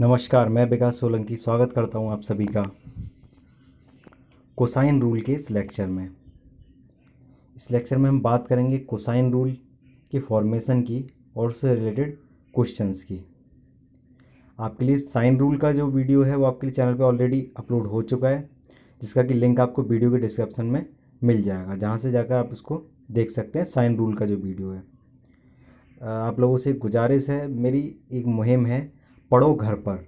नमस्कार, मैं विकास सोलंकी स्वागत करता हूं आप सभी का कोसाइन रूल के इस लेक्चर में। इस लेक्चर में हम बात करेंगे कोसाइन रूल के फॉर्मेशन की और उससे रिलेटेड क्वेश्चंस की। आपके लिए साइन रूल का जो वीडियो है वो आपके लिए चैनल पे ऑलरेडी अपलोड हो चुका है, जिसका कि लिंक आपको वीडियो के डिस्क्रिप्शन में मिल जाएगा, जहाँ से जाकर आप उसको देख सकते हैं। साइन रूल का जो वीडियो है, आप लोगों से गुजारिश है, मेरी एक मुहिम है पढ़ो घर पर।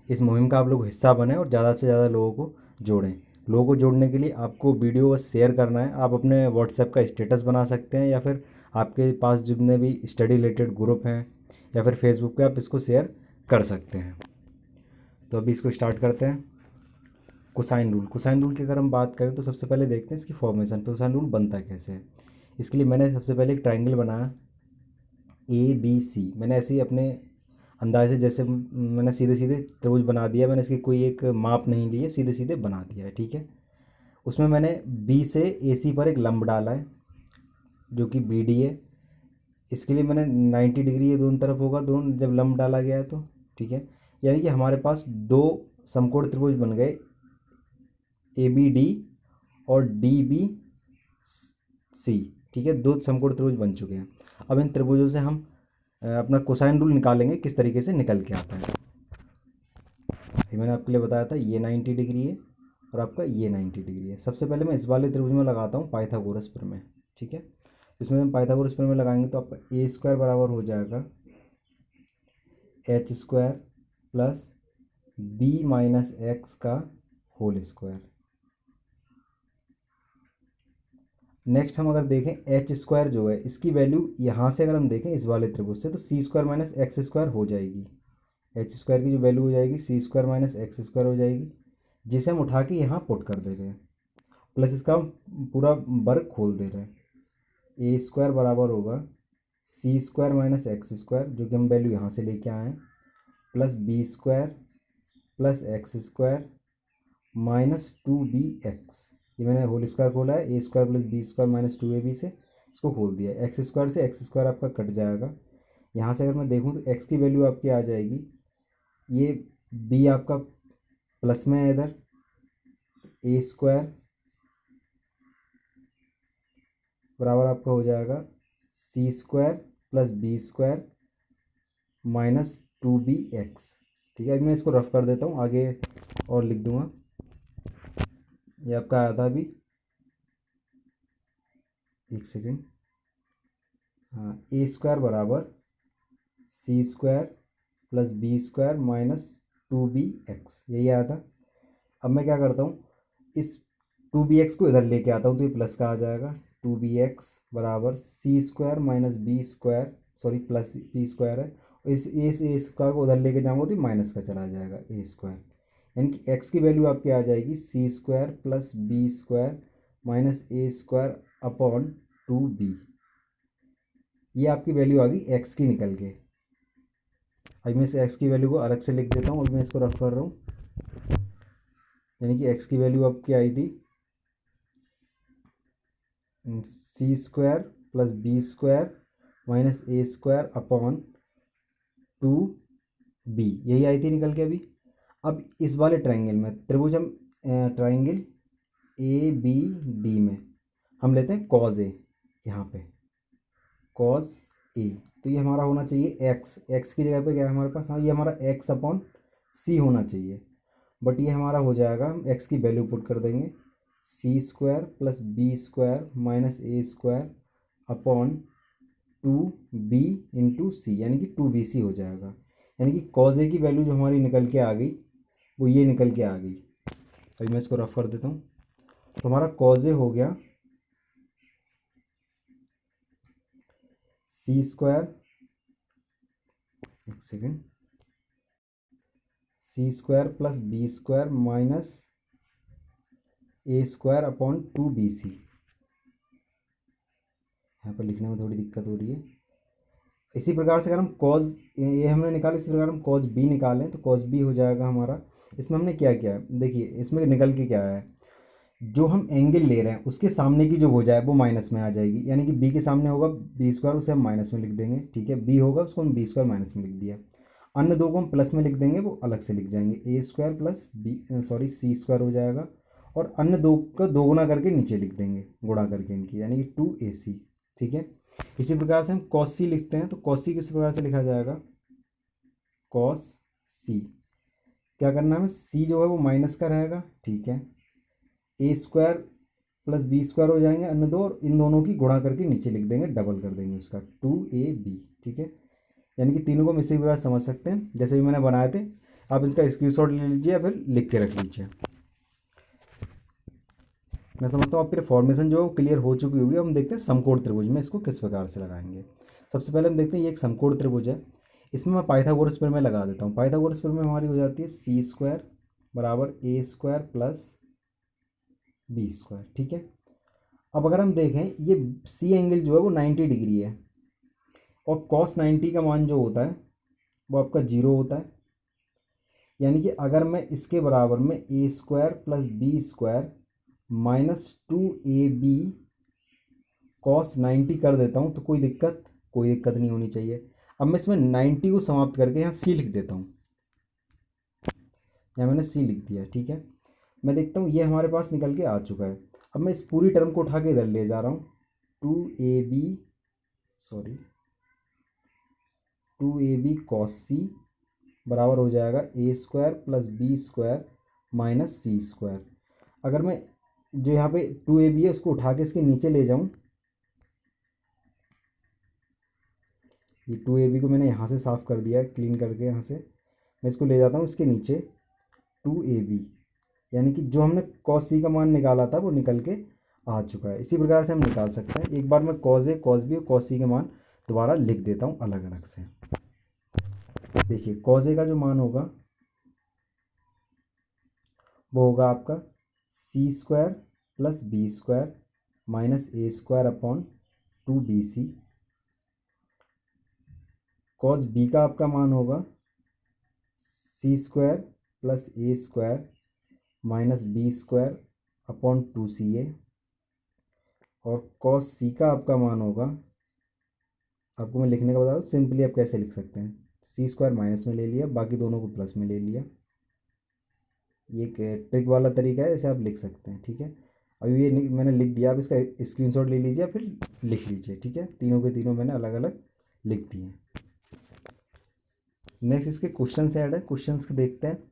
इस मुहिम का आप लोग हिस्सा बने और ज़्यादा से ज़्यादा लोगों को जोड़ें। लोगों को जोड़ने के लिए आपको वीडियो बस शेयर करना है। आप अपने व्हाट्सएप का स्टेटस बना सकते हैं, या फिर आपके पास जितने भी स्टडी रिलेटेड ग्रुप हैं या फिर फेसबुक पे आप इसको शेयर कर सकते हैं। तो अभी इसको स्टार्ट करते हैं। कोसाइन रूल की अगर हम बात करें तो सबसे पहले देखते हैं इसकी फॉर्मेशन। कोसाइन रूल बनता कैसे है। इसके लिए मैंने सबसे पहले एक ट्राइंगल बनाया ABC। मैंने ऐसे ही अपने अंदाजे, जैसे मैंने सीधे सीधे त्रिभुज बना दिया। मैंने इसकी कोई एक माप नहीं ली है, सीधे सीधे बना दिया है, ठीक है। उसमें मैंने B से AC पर एक लंब डाला है जो कि BD है। इसके लिए मैंने 90 डिग्री ये दोनों तरफ होगा, दोनों जब लंब डाला गया है तो, ठीक है। यानी कि हमारे पास दो समकोण त्रिभुज बन गए, ABD और DBC, ठीक है। दो समकोण त्रिभुज बन चुके हैं। अब इन त्रिभुजों से हम अपना कोसाइन रूल निकालेंगे, किस तरीके से निकल के आता है। ये मैंने आपके लिए बताया था, ये 90 डिग्री है और आपका ये 90 डिग्री है। सबसे पहले मैं इस वाले त्रिभुज में लगाता हूँ पाइथागोरस प्रमेय, ठीक है। इसमें हम पाइथागोरस प्रमेय लगाएंगे तो आपका A² बराबर हो जाएगा H² plus B minus x का होल स्क्वायर। नेक्स्ट हम अगर देखें H² जो है, इसकी वैल्यू यहाँ से अगर हम देखें इस वाले त्रिभुज से, तो C² माइनस x² हो जाएगी। H² की जो वैल्यू हो जाएगी C² माइनस x² हो जाएगी, जिसे हम उठा के यहाँ पुट कर दे रहे हैं, प्लस इसका हम पूरा वर्ग खोल दे रहे हैं। A² बराबर होगा C² माइनस x², जो कि हम वैल्यू यहाँ से लेके आए हैं, plus B² plus x² minus 2bx। ये मैंने होल स्क्वायर खोला है, A² plus B² minus 2ab से इसको खोल दिया है। x² से x² आपका कट जाएगा। यहाँ से अगर मैं देखूँ तो x की वैल्यू आपकी आ जाएगी, ये b आपका प्लस में है इधर, A² बराबर आपका हो जाएगा C² plus B² minus 2bx, ठीक है। अभी मैं इसको रफ कर देता हूँ, आगे और लिख दूंगा। ये आपका आया था अभी, एक सेकेंड, हाँ, A² बराबर C² plus B² minus 2bx, यही आया था। अब मैं क्या करता हूँ, इस 2bx को इधर लेके आता हूँ तो ये प्लस का आ जाएगा। 2bx बराबर C² minus B², sorry plus B² है, इस A² को उधर लेके जाऊँगा तो माइनस का चला जाएगा A²। यानी कि x की वैल्यू आपकी आ जाएगी C² plus B² minus A² upon 2b। ये आपकी वैल्यू आ गई x की निकल के। अभी मैं इस x की वैल्यू को अलग से लिख देता हूँ। अभी मैं इसको रफ कर रहा हूँ। यानी कि x की वैल्यू आपकी आई थी C² plus B² minus A² upon 2b, यही आई थी निकल के अभी। अब इस वाले ट्राइंगल में त्रिभुज हम ट्राइंगल ABD में हम लेते हैं cos A, यहाँ पे cos A, तो ये हमारा होना चाहिए x की जगह पे क्या है हमारे पास, हाँ, ये हमारा x अपॉन C होना चाहिए। बट ये हमारा हो जाएगा, हम x की वैल्यू पुट कर देंगे C² plus B² minus A² upon 2b into C, यानी कि 2bc हो जाएगा। यानी कि cos A की वैल्यू जो हमारी निकल के आ गई वो ये निकल के आ गई। अभी मैं इसको रफ कर देता हूँ। तो हमारा cos A हो गया C², एक second, C² plus B² minus A² upon 2bc। यहाँ पर लिखने में थोड़ी दिक्कत हो रही है। इसी प्रकार से अगर हम cos ये हमने निकाला, इसी प्रकार हम cos B निकालें तो cos B हो जाएगा हमारा। इसमें हमने क्या किया है देखिए, इसमें निकल के क्या है, जो हम एंगल ले रहे हैं उसके सामने की जो भुजा है वो माइनस में आ जाएगी। यानी कि B के सामने होगा B², उसे हम माइनस में लिख देंगे, ठीक है। B होगा उसको हम B² माइनस में लिख दिया। अन्य दो को हम प्लस में लिख देंगे, वो अलग से लिख जाएंगे, ए स्क्वायर प्लस सी स्क्वायर हो जाएगा। और अन्य दो का दोगुना करके नीचे लिख देंगे, गुणा करके इनकी, यानी कि 2ac। ठीक है, इसी प्रकार से हम कॉस सी लिखते हैं, तो कॉस सी किस प्रकार से लिखा जाएगा, कॉस सी। क्या करना है हमें, सी जो है वो माइनस का रहेगा, ठीक है, A square plus B square हो जाएंगे अन्य दो, और इन दोनों की गुणा करके नीचे लिख देंगे, डबल कर देंगे उसका, 2ab। ठीक है, यानी कि तीनों को हम इसी प्रकार समझ सकते हैं जैसे भी मैंने बनाए थे। आप इसका स्क्रीनशॉट ले लीजिए या फिर लिख के रख लीजिए। मैं समझता हूँ आपकी फॉर्मेशन जो है वो क्लियर हो चुकी होगी। हम देखते हैं समकोण त्रिभुज में इसको किस प्रकार से लगाएंगे। सबसे पहले हम देखते हैं ये एक समकोण त्रिभुज है, इसमें मैं पाइथागोरस प्रमेय लगा देता हूँ। पाइथागोरस प्रमेय हमारी हो जाती है सी स्क्वायर बराबर ए स्क्वायर प्लस बी स्क्वायर। ठीक है, अब अगर हम देखें ये सी एंगल जो है वो 90 डिग्री है, और कॉस 90 का मान जो होता है वो आपका 0 होता है। यानी कि अगर मैं इसके बराबर में A square plus B square minus 2ab cos 90 कर देता हूँ तो कोई दिक्कत नहीं होनी चाहिए। अब मैं इसमें 90 को समाप्त करके यहाँ सी लिख देता हूँ, यहाँ मैंने सी लिख दिया। ठीक है, मैं देखता हूँ ये हमारे पास निकल के आ चुका है। अब मैं इस पूरी टर्म को उठा के इधर ले जा रहा हूँ, 2ab कॉस सी बराबर हो जाएगा A square plus B square minus C square. अगर मैं जो यहाँ पे 2ab है उसको उठा के इसके नीचे ले जाऊँ, ये 2ab को मैंने यहाँ से साफ़ कर दिया है क्लीन करके, यहाँ से मैं इसको ले जाता हूँ इसके नीचे 2ab, यानी कि जो हमने कॉस सी का मान निकाला था वो निकल के आ चुका है। इसी प्रकार से हम निकाल सकते हैं। एक बार मैं कॉस ए कॉस बी और कॉस सी के मान दोबारा लिख देता हूँ अलग अलग से। देखिए कॉस ए का जो मान होगा वो होगा आपका C square plus B square minus A square upon 2bc। Cos B का आपका मान होगा C square plus A square minus B square upon 2ca। और कॉस सी का आपका मान होगा, आपको मैं लिखने का बता दूँ, सिंपली आप कैसे लिख सकते हैं, सी स्क्वायर माइनस में ले लिया, बाकी दोनों को प्लस में ले लिया। ये एक ट्रिक वाला तरीका है, ऐसे आप लिख सकते हैं। ठीक है, अभी ये मैंने लिख दिया, आप इसका स्क्रीनशॉट ले लीजिए फिर लिख लीजिए। ठीक है, तीनों के तीनों मैंने अलग अलग लिख दिए। नेक्स्ट इसके क्वेश्चन से ऐड है, क्वेश्चन को देखते हैं।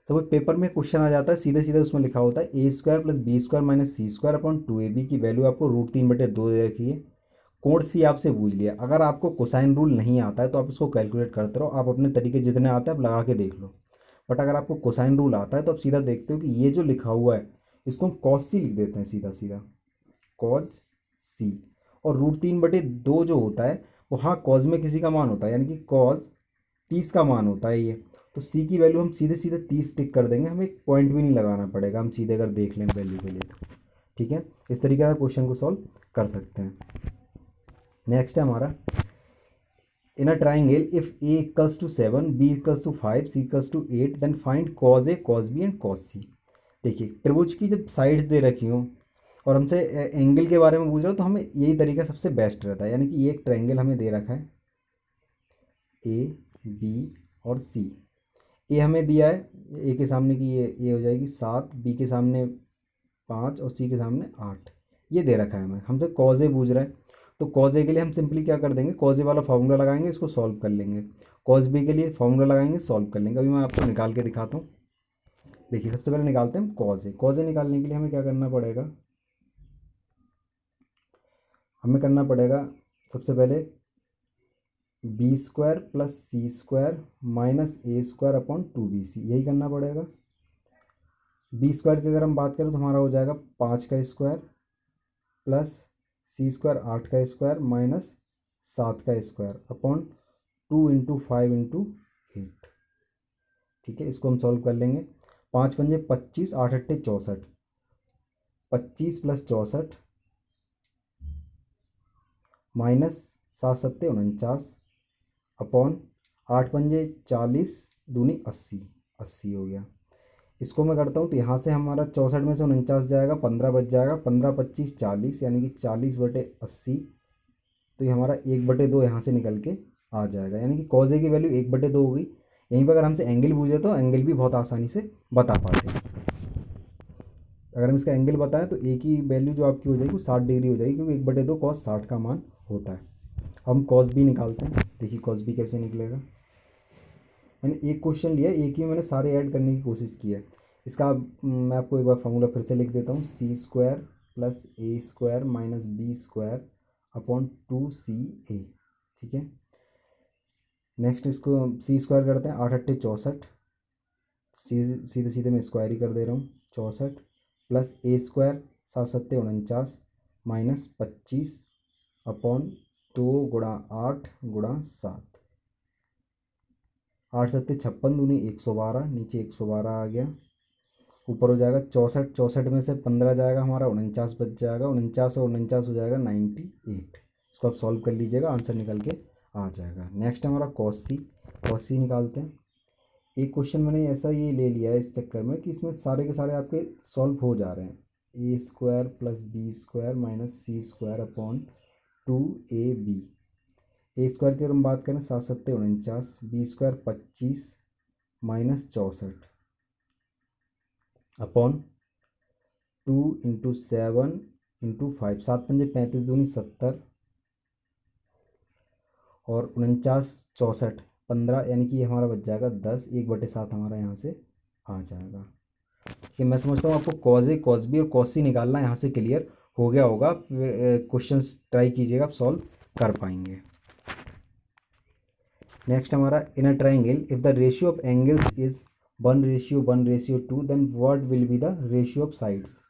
तो पेपर में क्वेश्चन आ जाता है सीधे सीधे, उसमें लिखा होता है A square plus B square minus C square upon 2ab की वैल्यू आपको √3/2 दे रखी है। कोण सी आपसे पूछ लिया। अगर आपको कोसाइन रूल नहीं आता है तो आप इसको कैलकुलेट करते रहो, आप अपने तरीके जितने आते हैं आप लगा के देख लो। बट अगर आपको कोसाइन रूल आता है तो आप सीधा देखते हो कि ये जो लिखा हुआ है इसको हम कॉस सी लिख देते हैं, सीधा सीधा कॉस सी। और √3/2 जो होता है वो हाँ कॉस में किसी का मान होता है, यानी कि कॉस 30 का मान होता है ये। तो सी की वैल्यू हम सीधे सीधे 30 टिक कर देंगे, हमें एक पॉइंट भी नहीं लगाना पड़ेगा, हम सीधे अगर देख लें वैल्यू के लिए तो। ठीक है, इस तरीके से क्वेश्चन को सॉल्व कर सकते हैं। नेक्स्ट है हमारा, in a triangle if a equals to 7 b equals to 5 c equals to 8 then find cos a cos b and cos c। देखिए त्रिभुज की जब साइड्स दे रखी हों और हमसे एंगल के बारे में पूछ रहे हो तो हमें यही तरीका सबसे बेस्ट रहता है। यानी कि ये एक ट्राइंगल हमें दे रखा है ए बी और सी। ए हमें दिया है, ए के सामने की ये हो जाएगी 7, बी के सामने 5 और सी के सामने 8, ये दे रखा है हमें। हमसे कॉज ए पूछ रहा है तो कॉज ए के लिए हम सिंपली क्या कर देंगे, कॉज ए वाला फार्मूला लगाएंगे, इसको सॉल्व कर लेंगे। कॉज बी के लिए फार्मूला लगाएंगे, सॉल्व कर लेंगे। अभी मैं आपको निकाल के दिखाता हूँ। देखिए सबसे पहले निकालते हैं हम कॉज ए। कॉज ए निकालने के लिए हमें क्या करना पड़ेगा, हमें करना पड़ेगा सबसे पहले B square plus C square minus A square upon 2bc, यही करना पड़ेगा। बी स्क्वायर की अगर हम बात करें तो हमारा हो जाएगा 5 का स्क्वायर प्लस सी स्क्वायर 8 का स्क्वायर माइनस 7 का स्क्वायर अपॉन 2 इंटू 5 इंटू 8। ठीक है, इसको हम सॉल्व कर लेंगे। 5 पंजे 25, 8 अट्ठे 64, 25 प्लस 64 माइनस 7 सत्ते 49 अपॉन 8 पंजे 40 दूनी 80, 80 हो गया। इसको मैं करता हूँ तो यहाँ से हमारा 64 में से 49 जाएगा, 15 बच जाएगा, 15 25 40, यानी कि 40/80। तो ये हमारा 1/2 यहाँ से निकल के आ जाएगा, यानी कि कॉज ए की वैल्यू 1/2 होगी। यहीं पर अगर हमसे एंगल पूछे तो एंगल भी बहुत आसानी से बता पाते हैं। अगर हम इसका एंगल बताएं तो ए की वैल्यू जो आपकी हो जाएगी वो 60 डिग्री हो जाएगी, क्योंकि 1/2 cos 60 का मान होता है। हम cos b निकालते हैं। देखिए cos b कैसे निकलेगा। मैंने एक क्वेश्चन लिया, एक ही मैंने सारे ऐड करने की कोशिश की है। इसका मैं आपको एक बार फॉर्मूला फिर से लिख देता हूँ। c² + a² - b² upon 2ca। ठीक है, नेक्स्ट इसको c² करते हैं। 8 × 8 = 64, सीधे सीधे मैं स्क्वायर ही कर दे रहा हूँ। 64 + a², 7 × 7 = 49 -25 अपॉन 2 × 8 × 7। 8 × 7 = 56, दूनी 112, नीचे 112 आ गया। ऊपर हो जाएगा 64, 64 में से 15 जाएगा हमारा, 49 बच जाएगा। 49 और 49 हो जाएगा 98। इसको आप सॉल्व कर लीजिएगा, आंसर निकल के आ जाएगा। नेक्स्ट हमारा cos c निकालते हैं। एक क्वेश्चन मैंने ऐसा ये ले लिया है इस चक्कर में कि इसमें सारे के सारे आपके सॉल्व हो जा रहे हैं। a² + b² - c² upon 2ab। a² की अगर हम बात करें 7 × 7 = 49, b² 25 -64 अपॉन 2 × 7 × 5, 7 × 5 = 35, दूनी 70 और 49 64 15, यानी कि हमारा बच जाएगा 10। 1/7 हमारा यहाँ से आ जाएगा। कि मैं समझता हूँ आपको cos a, cos b और cos c निकालना यहाँ से क्लियर हो गया होगा। क्वेश्चंस ट्राई कीजिएगा, आप सॉल्व कर पाएंगे। नेक्स्ट हमारा in a triangle if the ratio of angles is 1:1:2 then what will be the ratio of sides.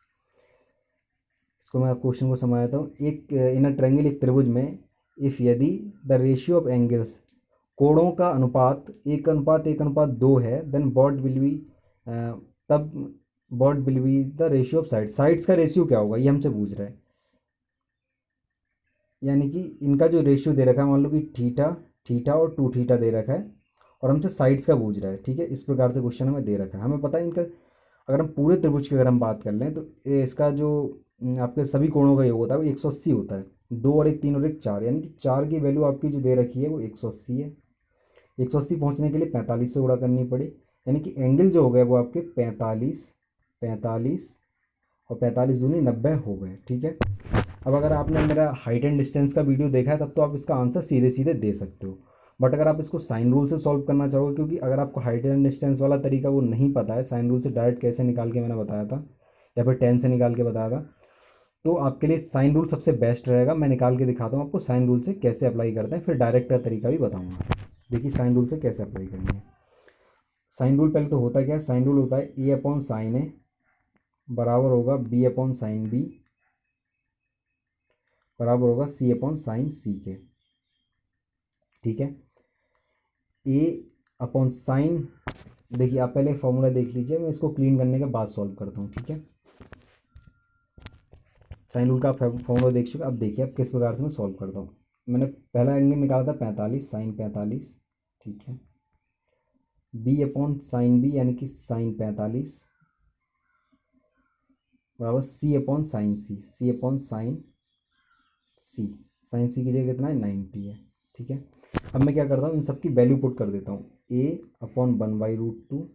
इसको मैं क्वेश्चन को समझाता हूँ। एक इन अ ट्राइंगल, एक त्रिभुज में, इफ़ यदि द रेशियो ऑफ एंगल्स, कोणों का अनुपात 1:1:2 है, देन व्हाट विल बी, तब what will be the ratio of side, sides का रेशियो क्या होगा, ये हमसे पूछ रहा है। यानी कि इनका जो रेशियो दे रखा है, मान लो कि थीटा थीटा और 2θ दे रखा है, और हमसे साइड्स का पूछ रहा है। ठीक है, इस प्रकार से क्वेश्चन हमें दे रखा है। हमें पता है इनका, अगर हम पूरे त्रिभुज की अगर हम बात कर लें तो इसका जो आपके सभी कोणों का योग होता है वो 180 होता है। 2 और 1 3 और 1 4, यानी कि 4 की वैल्यू आपकी जो दे रखी है वो 180 है। 180 पहुँचने के लिए 45 से गुणा करनी पड़ी, यानी कि एंगल जो हो गए वो आपके 45 45 और 45 दूनी 90 हो गए। ठीक है, अब अगर आपने मेरा हाइट एंड डिस्टेंस का वीडियो देखा है तब तो आप इसका आंसर सीधे सीधे दे सकते हो। बट अगर आप इसको साइन रूल से सॉल्व करना चाहोगे, क्योंकि अगर आपको हाइट एंड डिस्टेंस वाला तरीका वो नहीं पता है, साइन रूल से डायरेक्ट कैसे निकाल के मैंने बताया था, या फिर 10 से निकाल के बताया था, तो आपके लिए साइन रूल सबसे बेस्ट रहेगा। मैं निकाल के दिखाता हूँ आपको साइन रूल से कैसे अप्लाई करते हैं, फिर डायरेक्ट का तरीका भी बताऊँगा। देखिए साइन रूल से कैसे अप्लाई करेंगे। साइन रूल पहले तो होता क्या है, साइन रूल होता है a/sin a बराबर होगा b/sin b बराबर होगा c/sin c के। ठीक है, a/sin, देखिए आप पहले फॉर्मूला देख लीजिए, मैं इसको क्लीन करने के बाद सॉल्व करता हूँ। ठीक है, साइन रूल का फॉर्मूला देख चुके, अब देखिए अब किस प्रकार से मैं सॉल्व करता हूँ। मैंने पहला एंगल निकाला था 45, sin 45। ठीक है, b/sin b यानी कि sin 45 बराबर c/sin c, c/sin c, sin c की जगह कितना है 90 है। ठीक है, अब मैं क्या करता हूँ, इन सब की वैल्यू पुट कर देता हूँ। a/1/√2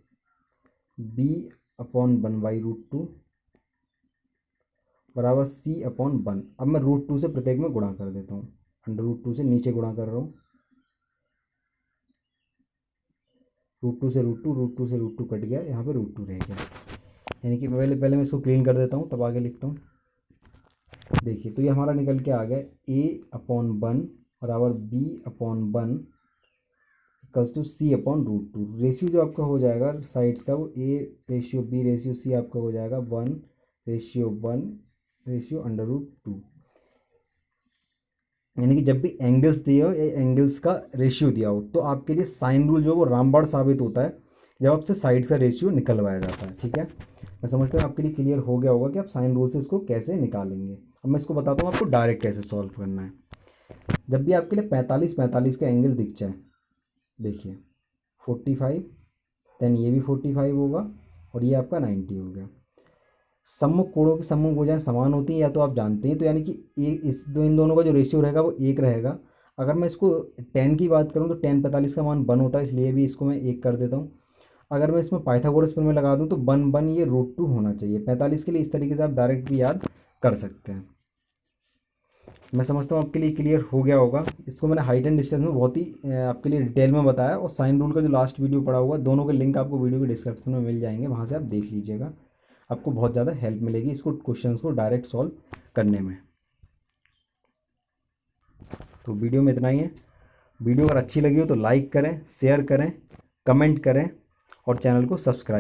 b/1/√2 बराबर c/1। अब मैं √2 से प्रत्येक में गुणा कर देता हूँ, √2 से नीचे गुणा कर रहा हूँ। √2 से √2, √2 से √2 कट गया, यहाँ पे √2 रह गया। यानी कि पहले पहले मैं इसको क्लीन कर देता हूँ तब आगे लिखता हूँ। देखिए तो ये हमारा निकल के आ गया a/1 बराबर b/1 equals to c/√2। Ratio जो आपका हो जाएगा साइड्स का वो a/b/c आपका हो जाएगा 1:1/√2। यानी कि जब भी एंगल्स दिए हो, एंगल्स का रेशियो दिया हो, तो आपके लिए साइन रूल जो है वो रामबाण साबित होता है जब आपसे साइड का रेशियो निकलवाया जाता है। ठीक है, मैं समझता हूँ आपके लिए क्लियर हो गया होगा कि आप साइन रूल से इसको कैसे निकालेंगे। अब मैं इसको बताता हूँ आपको डायरेक्ट कैसे सॉल्व करना है। जब भी आपके लिए 45 का एंगल दिख जाए, देखिए 45, देन ये भी 45 होगा और ये आपका 90 हो गया। सम्मुख कोणों की सम्मुख भुजाएं समान होती हैं, या तो आप जानते हैं, तो यानी कि इन दोनों का जो रेशियो रहेगा वो 1 रहेगा। अगर मैं इसको 10 की बात करूँ तो 10 45 का मान 1 होता है, इसलिए भी इसको मैं 1 कर देता हूँ। अगर मैं इसमें पाइथागोरस प्रमेय लगा दूँ तो 1 ये √2 होना चाहिए 45 के लिए। इस तरीके से आप डायरेक्ट भी याद कर सकते हैं। मैं समझता हूँ आपके लिए क्लियर हो गया होगा। इसको मैंने हाइट एंड डिस्टेंस में बहुत ही आपके लिए डिटेल में बताया, और साइन रूल का जो लास्ट वीडियो पड़ा हुआ है, दोनों के लिंक आपको वीडियो के डिस्क्रिप्शन में मिल जाएंगे, वहाँ से आप देख लीजिएगा। आपको बहुत ज़्यादा हेल्प मिलेगी इसको क्वेश्चंस को डायरेक्ट सॉल्व करने में। तो वीडियो में इतना ही है। वीडियो अगर अच्छी लगी हो तो लाइक करें, शेयर करें, कमेंट करें और चैनल को सब्सक्राइब